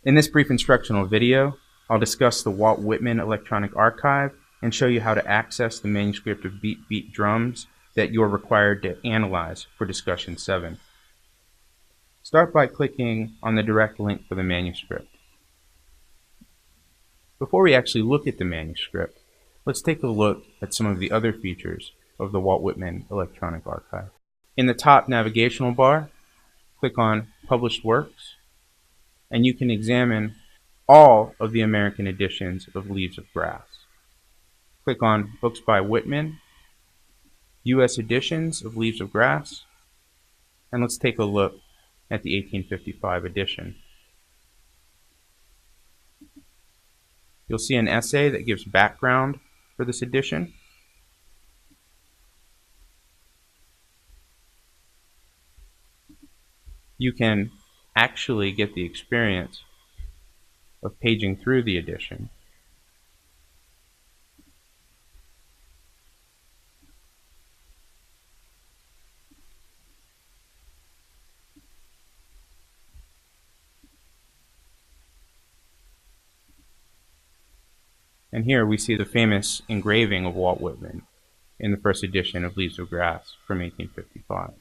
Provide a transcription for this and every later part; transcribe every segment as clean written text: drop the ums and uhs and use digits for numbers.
In this brief instructional video, I'll discuss the Walt Whitman Electronic Archive and show you how to access the manuscript of Beat Beat Drums that you're required to analyze for discussion 7. Start by clicking on the direct link for the manuscript. Before we actually look at the manuscript, let's take a look at some of the other features of the Walt Whitman Electronic Archive. In the top navigational bar, click on Published Works, and you can examine all of the American editions of Leaves of Grass. Click on Books by Whitman, U.S. editions of Leaves of Grass, and let's take a look at the 1855 edition. You'll see an essay that gives background for this edition. You can actually get the experience of paging through the edition. And here we see the famous engraving of Walt Whitman in the first edition of Leaves of Grass from 1855.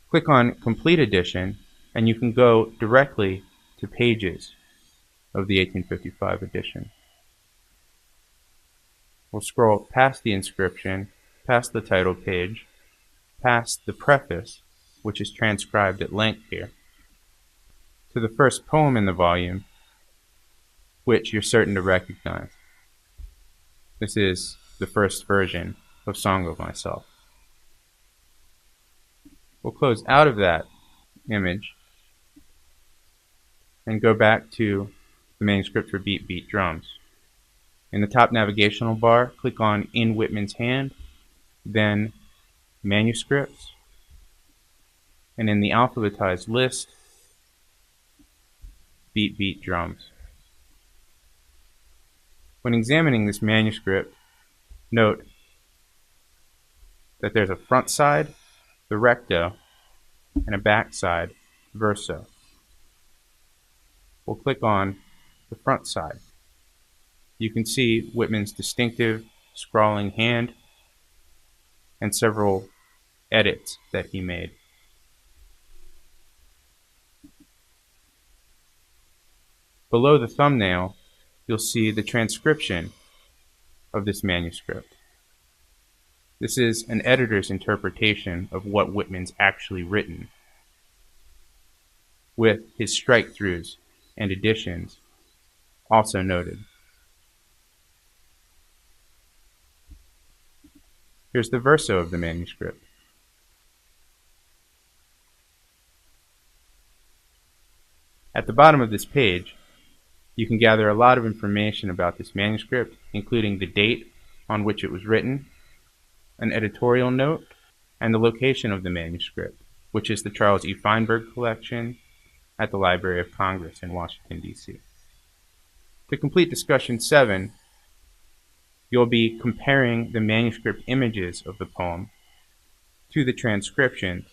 Click on Complete Edition, and you can go directly to pages of the 1855 edition. We'll scroll past the inscription, past the title page, past the preface, which is transcribed at length here, to the first poem in the volume, which you're certain to recognize. This is the first version of Song of Myself. We'll close out of that image and go back to the manuscript for Beat Beat Drums. In the top navigational bar, click on In Whitman's Hand, then Manuscripts, and in the alphabetized list, Beat Beat Drums. When examining this manuscript, note that there's a front side, the recto, and a back side, verso. We'll click on the front side. You can see Whitman's distinctive scrawling hand and several edits that he made. Below the thumbnail, you'll see the transcription of this manuscript. This is an editor's interpretation of what Whitman's actually written, with his strike-throughs and additions also noted. Here's the verso of the manuscript. At the bottom of this page, you can gather a lot of information about this manuscript, including the date on which it was written, an editorial note, and the location of the manuscript, which is the Charles E. Feinberg collection at the Library of Congress in Washington, D.C. To complete discussion 7, you'll be comparing the manuscript images of the poem to the transcriptions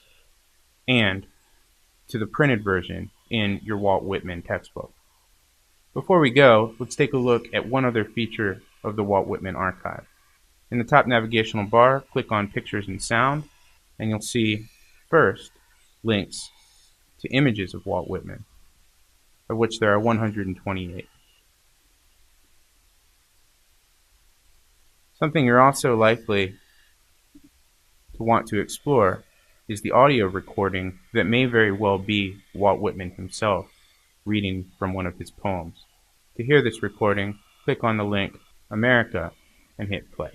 and to the printed version in your Walt Whitman textbook. Before we go, let's take a look at one other feature of the Walt Whitman archive. In the top navigational bar, click on Pictures and Sound, and you'll see, first, links to images of Walt Whitman, of which there are 128. Something you're also likely to want to explore is the audio recording that may very well be Walt Whitman himself reading from one of his poems. To hear this recording, click on the link America and hit play.